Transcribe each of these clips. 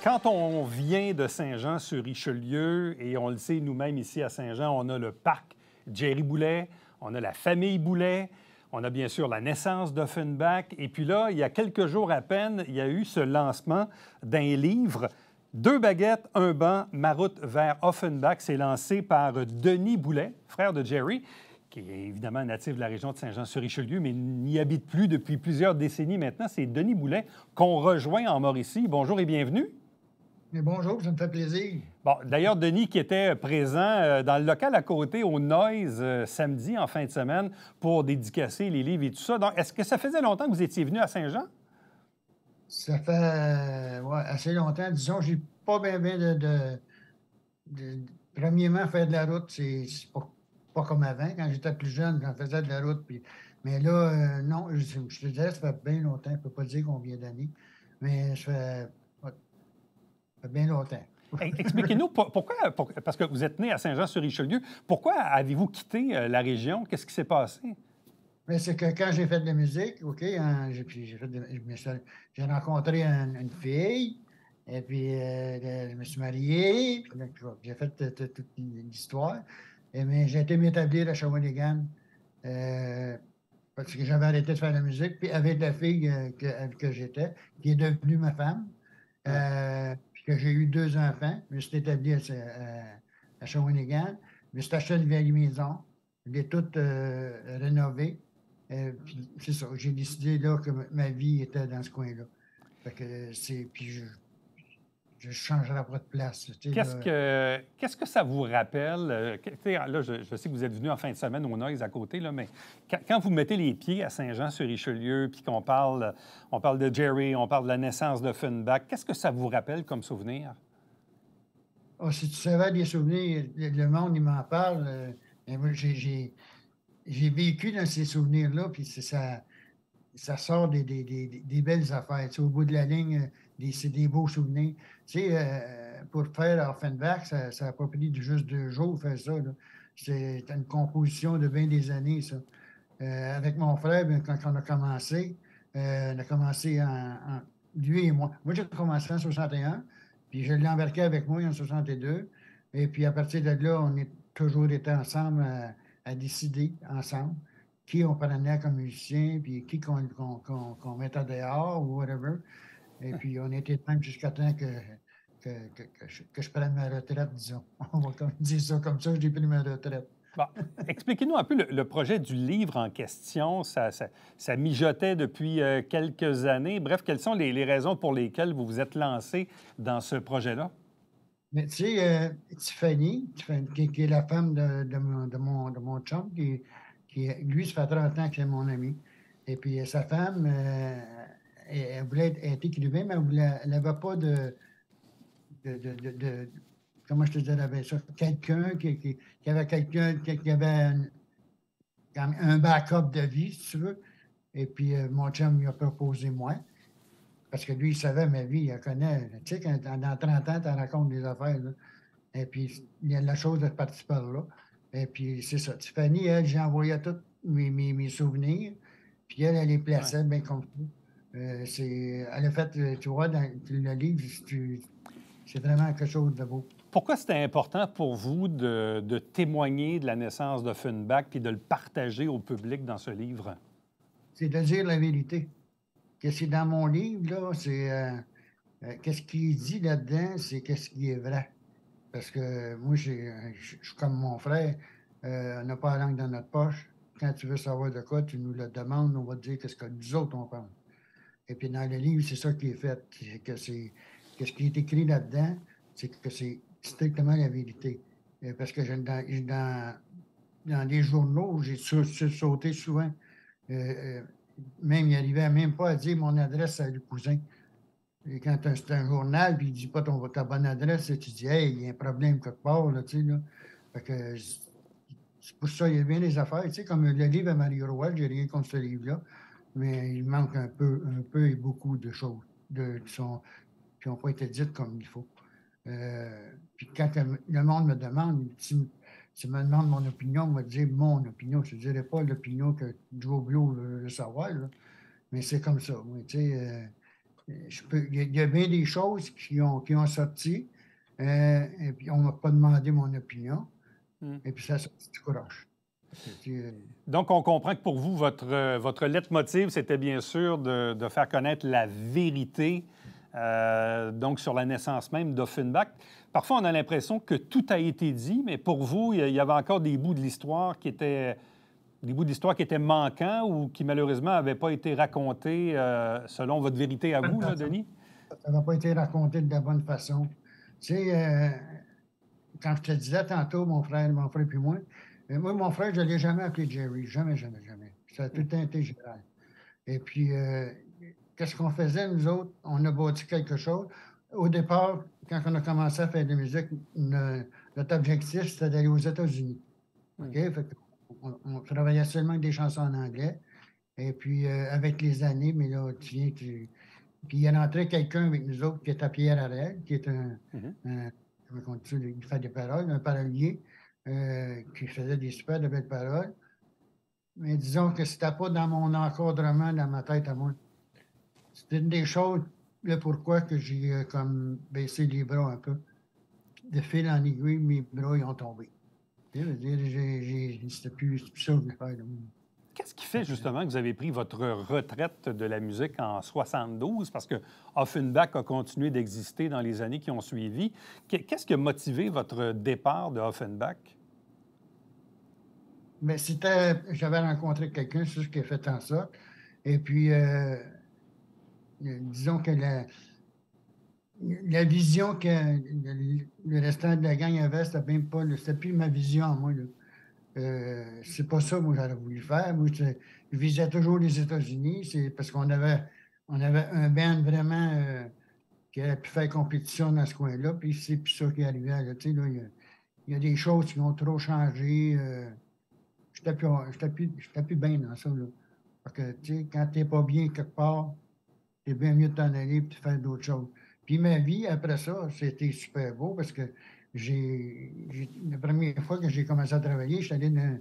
Quand on vient de Saint-Jean-sur-Richelieu, et on le sait nous-mêmes ici à Saint-Jean, on a le parc Jerry Boulet, on a la famille Boulet, on a bien sûr la naissance d'Offenbach. Et puis là, il y a quelques jours à peine, il y a eu ce lancement d'un livre, Deux baguettes, un banc, ma route vers Offenbach. C'est lancé par Denis Boulet, frère de Jerry, qui est évidemment natif de la région de Saint-Jean-sur-Richelieu, mais n'y habite plus depuis plusieurs décennies maintenant. C'est Denis Boulet qu'on rejoint en Mauricie. Bonjour et bienvenue. Mais bonjour, ça me fait plaisir. Bon, d'ailleurs, Denis qui était présent dans le local à côté au Noise samedi en fin de semaine pour dédicacer les livres et tout ça. Donc, est-ce que ça faisait longtemps que vous étiez venu à Saint-Jean? Ça fait assez longtemps. Disons, j'ai pas bien premièrement, faire de la route, c'est pas comme avant. Quand j'étais plus jeune, j'en faisais de la route. Mais là, non, je te dirais, ça fait bien longtemps. Je ne peux pas dire combien d'années, mais ça fait bien longtemps. Expliquez-nous pourquoi, parce que vous êtes né à Saint-Jean-sur-Richelieu, pourquoi avez-vous quitté la région? Qu'est-ce qui s'est passé? Mais c'est que quand j'ai fait de la musique, OK, j'ai rencontré une fille, et puis je me suis marié, puis j'ai fait toute l'histoire. Mais j'ai été m'établir à Shawinigan parce que j'avais arrêté de faire de la musique, puis avec la fille que j'étais, qui est devenue ma femme, puis que j'ai eu 2 enfants. Je me suis établi à Shawinigan. Je me suis acheté une vieille maison. Je l'ai toute rénovée. Puis c'est ça, j'ai décidé là que ma vie était dans ce coin-là. Fait que puis je changerai pas de place. Tu sais, là. Qu'est-ce que ça vous rappelle? Tu sais, là, je sais que vous êtes venu en fin de semaine au Noise à côté, là, mais quand vous mettez les pieds à Saint-Jean-sur-Richelieu, puis qu'on parle, on parle de Jerry, on parle de la naissance d'Offenbach, qu'est-ce que ça vous rappelle comme souvenir? Ah, si tu savais des souvenirs, le monde, il m'en parle. Mais moi, j'ai vécu dans ces souvenirs-là, puis ça sort des belles affaires. Tu sais, au bout de la ligne, c'est des beaux souvenirs. Tu sais, pour faire Offenbach, ça n'a pas pris juste 2 jours faire ça, là. C'est une composition de bien des années, ça. Avec mon frère, bien, quand on a commencé lui et moi. Moi, j'ai commencé en 61, puis je l'ai embarqué avec moi en 62. Et puis à partir de là, on est toujours été ensemble à décider ensemble qui on prenait comme musicien, puis qui qu'on mettait dehors ou whatever. Et puis, on était même jusqu'à temps que je prenne ma retraite, disons. On va dire ça comme ça, j'ai pris ma retraite. Bon, expliquez-nous un peu le projet du livre en question. Ça mijotait depuis quelques années. Bref, quelles sont les raisons pour lesquelles vous vous êtes lancé dans ce projet-là? Mais tu sais, Tiffany, qui est la femme de mon chum, lui, ça fait 30 ans que c'est mon ami. Et puis, sa femme, elle voulait être écrivaine, mais elle n'avait pas de comment je te dirais bien ça, quelqu'un qui avait qui avait comme un backup de vie, si tu veux. Et puis, mon chum lui a proposé moi, parce que lui, il savait ma vie, il la connaît. Tu sais, dans 30 ans, tu racontes des affaires, là. Et puis, il y a la chose est partie par là. Et puis, c'est ça. Tiffany, elle, j'ai envoyé tous mes souvenirs, puis elle les Ouais. plaçait bien comme ça. Elle a fait, tu vois, dans le livre, c'est vraiment quelque chose de beau. Pourquoi c'était important pour vous de témoigner de la naissance d'Offenbach puis de le partager au public dans ce livre? C'est de dire la vérité. Que c'est dans mon livre, là, c'est qu'est-ce qui est dit là-dedans, c'est qu'est-ce qui est vrai. Parce que moi, je suis comme mon frère, on n'a pas la langue dans notre poche. Quand tu veux savoir de quoi, tu nous le demandes, on va te dire qu'est-ce que nous autres, on pense. Et puis dans le livre, c'est ça qui est fait. Qu'est-ce qui est écrit là-dedans, c'est que c'est strictement la vérité. Parce que dans les journaux, j'ai sauté souvent. Euh, euh, Même, il arrivait même pas à dire mon adresse à le cousin. Et quand c'est un journal, puis il dit pas ta bonne adresse, tu dis, hey, il y a un problème quelque part, là, tu sais, là. Fait que c'est pour ça, il y a bien des affaires. Tu sais, comme le livre à Marie Roy, j'ai rien contre ce livre-là, mais il manque un peu et beaucoup de choses qui n'ont pas été dites comme il faut. Puis quand le monde me demande, tu me demandes mon opinion, on va te dire mon opinion. Je ne dirais pas l'opinion que Joe Blow veut savoir, là, mais c'est comme ça. Oui, tu sais, il y a bien des choses qui ont sorti, et puis on ne m'a pas demandé mon opinion, Hmm. et puis ça a sorti du courage. Donc, on comprend que pour vous, votre leitmotiv, c'était bien sûr de faire connaître la vérité, donc sur la naissance même d'Offenbach. Parfois, on a l'impression que tout a été dit, mais pour vous, il y avait encore des bouts de l'histoire qui étaient manquants ou qui, malheureusement, n'avaient pas été racontés selon votre vérité à vous, là, Denis? Ça n'a pas été raconté de la bonne façon. Tu sais, quand je te disais tantôt, mon frère puis moi, mon frère, je ne l'ai jamais appelé Jerry. Jamais, jamais, jamais. Ça a tout le temps été Gérald. Et puis, qu'est-ce qu'on faisait, nous autres? On a bâti quelque chose. Au départ, quand on a commencé à faire de la musique, notre objectif, c'était d'aller aux États-Unis. OK? Fait on travaillait seulement avec des chansons en anglais. Et puis, avec les années, mais là, tu viens, puis il est rentré quelqu'un avec nous autres qui était Pierre Harel, qui est comment on dit ça, il fait des paroles, un parolier qui faisait des super de belles paroles. Mais disons que c'était pas dans mon encadrement, dans ma tête à moi. C'était une des choses, le pourquoi que j'ai comme baissé les bras un peu. De fil en aiguille, mes bras ils ont tombé. Tu sais, je veux dire, c'était plus ça que je voulais faire. Qu'est-ce qui fait justement que vous avez pris votre retraite de la musique en 72? Parce que Offenbach a continué d'exister dans les années qui ont suivi. Qu'est-ce qui a motivé votre départ de Offenbach? Mais j'avais rencontré quelqu'un, c'est ce qui a fait en sorte. Et puis, disons que la vision que le restant de la gang avait, c'était même pas, c'était plus ma vision à moi, là. C'est pas ça, moi, j'aurais voulu faire. Moi, je visais toujours les États-Unis. C'est parce qu'on avait un band vraiment qui aurait pu faire compétition dans ce coin-là. Puis c'est plus ça qui arrivait. Là, tu sais, là, il y a des choses qui ont trop changé. J'étais plus bien dans ça. Là. Parce que, tu sais, quand t'es pas bien quelque part, c'est bien mieux de t'en aller et de faire d'autres choses. Puis ma vie, après ça, c'était super beau parce que la première fois que j'ai commencé à travailler, j'étais allé dans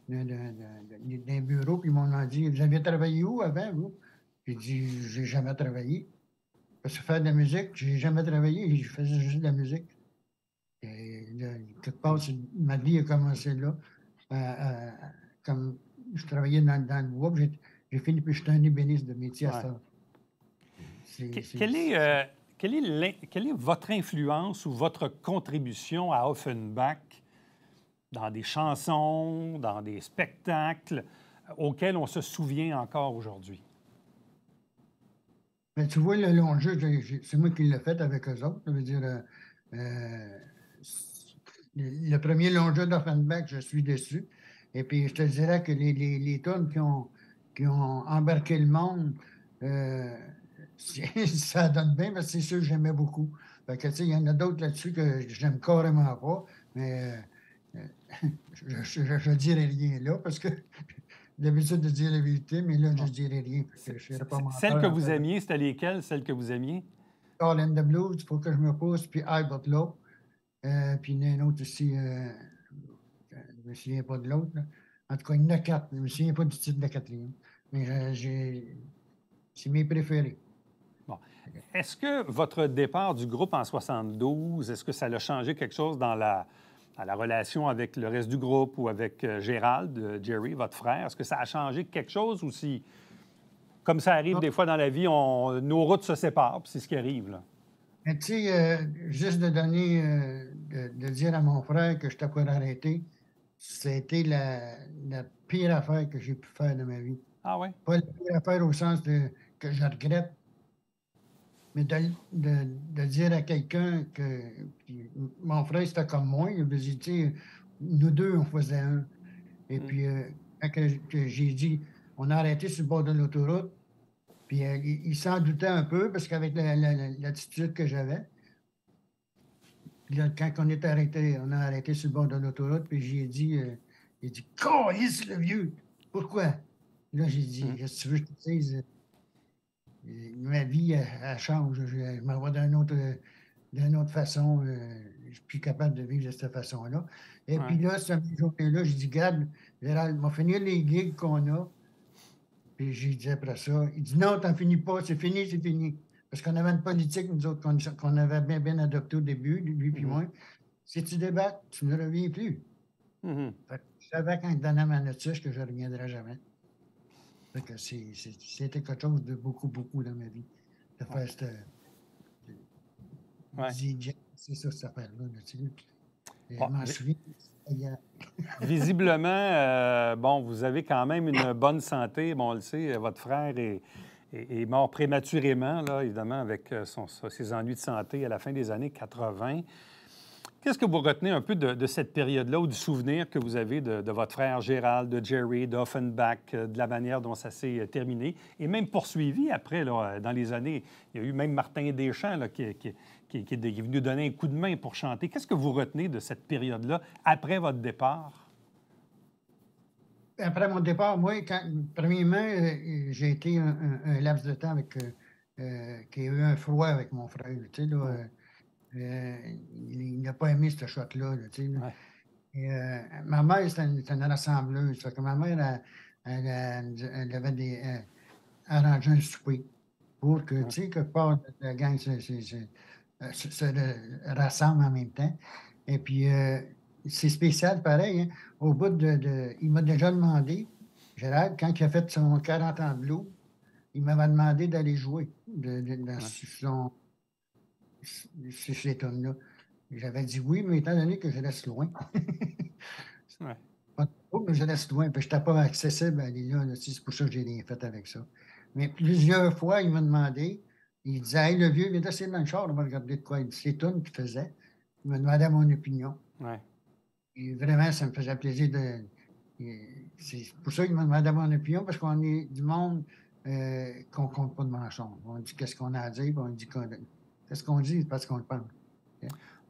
un bureau, puis ils m'ont dit: Vous avez travaillé où avant, vous? J'ai dit: J'ai jamais travaillé. Parce que faire de la musique, j'ai jamais travaillé, je faisais juste de la musique. Et là, quelque part, ma vie a commencé là. Comme je travaillais dans le bois, puis j'ai fini, puis j'étais un ébéniste de métier à Ouais. ça. Quelle est votre influence ou votre contribution à Offenbach dans des chansons, dans des spectacles auxquels on se souvient encore aujourd'hui? Mais tu vois, le long jeu, c'est moi qui l'ai fait avec eux autres. Ça veut dire, le premier long jeu d'Offenbach, je suis dessus. Et puis, je te dirais que les tunes qui ont embarqué le monde, ça donne bien, parce que c'est sûr que j'aimais beaucoup. Fait que, tu sais, il y en a d'autres là-dessus que j'aime carrément pas, mais je ne dirai rien là, parce que d'habitude de dire la vérité, mais là, je ne dirai rien. Je ne serai pas Celles que menteur. vous aimiez, c'était lesquelles, celles que vous aimiez? Call in the Blues, il faut que je me pousse, puis I Got Low. Puis il y en a un autre aussi, je ne me souviens pas de l'autre, là. En tout cas, il y en a quatre. Je ne me souviens pas du titre de la quatrième. Mais c'est mes préférés. Bon. Est-ce que votre départ du groupe en 72, est-ce que ça a changé quelque chose dans la relation avec le reste du groupe ou avec Gérald, Jerry, votre frère? Est-ce que ça a changé quelque chose ou si, comme ça arrive des fois dans la vie, nos routes se séparent, puis c'est ce qui arrive, là? Mais tu sais, juste de donner, de dire à mon frère que je t'ai pas arrêté, c'était la pire affaire que j'ai pu faire de ma vie. Ah oui? Pas la pire affaire au sens que je regrette, mais de dire à quelqu'un que mon frère, c'était comme moi, il me dit, tu sais, nous deux, on faisait un. Et puis, quand que j'ai dit, on a arrêté sur le bord de l'autoroute, puis il s'en doutait un peu parce qu'avec l'attitude que j'avais. Puis là, quand on est arrêté, on a arrêté sur le bord de l'autoroute, puis j'ai dit, il dit, Câlisse, le vieux! Pourquoi? Là, j'ai dit, qu'est-ce que tu veux que je te dise? Ma vie, elle change. Je m'en vais d'une autre façon. Je ne suis plus capable de vivre de cette façon-là. Et puis là, cette journée-là, j'ai dit, Gad, Gérald, on va finir les gigs qu'on a. Puis j'ai dit après ça, il dit, non, t'en finis pas, c'est fini, c'est fini. Parce qu'on avait une politique, nous autres, qu'on avait bien adoptée au début, lui puis moi. Si tu débattes, tu ne reviens plus. Fait que je savais quand il donnait ma notice que je ne reviendrais jamais. Fait que c'était quelque chose de beaucoup, beaucoup dans ma vie. De faire cette... C'est ça, cette affaire-là. Je m'en souviens. Visiblement, bon, vous avez quand même une bonne santé. Bon, on le sait, votre frère est mort prématurément, là, évidemment, avec ses ennuis de santé à la fin des années 80. Qu'est-ce que vous retenez un peu de cette période-là ou du souvenir que vous avez de votre frère Gérald, de Jerry, d'Offenbach, de la manière dont ça s'est terminé et même poursuivi après, là, dans les années? Il y a eu même Martin Deschamps là, qui est venu donner un coup de main pour chanter. Qu'est-ce que vous retenez de cette période-là après votre départ? Après mon départ, moi, premièrement, j'ai été un laps de temps avec... qu'il y a eu un froid avec mon frère, tu sais, là... il n'a pas aimé ce shot-là. Tu sais, ma mère, c'était une rassembleuse. Fait que ma mère, elle avait arrangé un souper pour que, tu sais, que part de la gang se rassemble en même temps. Et puis, c'est spécial, pareil. Hein. Au bout il m'a déjà demandé, Gérald, quand il a fait son 40 ans de blues, il m'avait demandé d'aller jouer dans son... sur ces tonnes-là. J'avais dit oui, mais étant donné que je reste loin, pas trop, mais je reste loin, puis je n'étais pas accessible à aller là, c'est pour ça que j'ai rien fait avec ça. Mais plusieurs fois, il m'a demandé, il disait, hey, le vieux, il vient d'essayer dans le char, on va regarder de quoi. Ces tonnes qu'il faisait, il me demandait mon opinion. Et vraiment, ça me faisait plaisir de... C'est pour ça qu'il m'a demandé mon opinion, parce qu'on est du monde qu'on ne compte pas de mensonges. On dit qu'est-ce qu'on a à dire, puis on dit qu'est-ce qu'on dit parce qu'on le pense.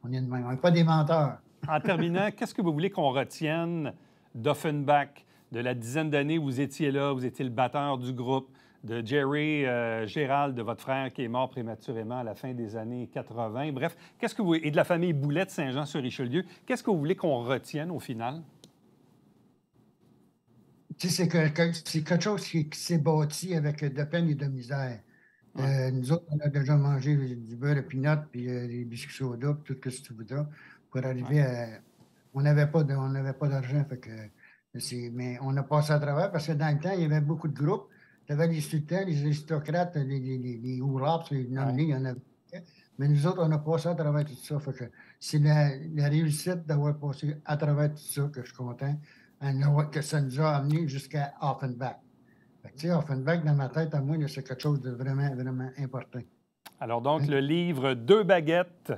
On est de même. On n'est pas des menteurs. En terminant, qu'est-ce que vous voulez qu'on retienne d'Offenbach, de la dizaine d'années où vous étiez là, vous étiez le batteur du groupe, de Jerry Gérald, de votre frère qui est mort prématurément à la fin des années 80. Bref, et de la famille Boulet de Saint-Jean-sur-Richelieu, qu'est-ce que vous voulez qu'on retienne au final? Tu sais, c'est quelque chose qui s'est bâti avec de peine et de misère. Nous autres, on a déjà mangé du beurre de pinot, puis des biscuits soda, puis tout ce que tu voudras, pour arriver à... On n'avait pas d'argent, mais on a passé à travers, parce que dans le temps, il y avait beaucoup de groupes. Tu avais les sultans, les aristocrates, les ouraps, les nommés, il y en avait. Mais nous autres, on a passé à travers tout ça. C'est la réussite d'avoir passé à travers tout ça que je suis content, que ça nous a amené jusqu'à Offenbach. Tu sais, Offenbach, dans ma tête, à moi, c'est quelque chose de vraiment, vraiment important. Alors donc, le livre « Deux baguettes »,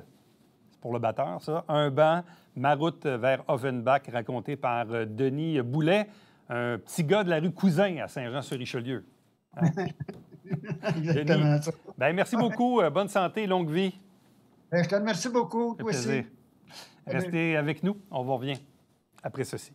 c'est pour le batteur, ça, un banc, ma route vers Offenbach, raconté par Denis Boulet, un petit gars de la rue Cousin à Saint-Jean-sur-Richelieu. Hein? Exactement ça. Bien, merci beaucoup. Bonne santé, longue vie. Je te remercie beaucoup, toi aussi. Restez avec nous. On vous revient après ceci.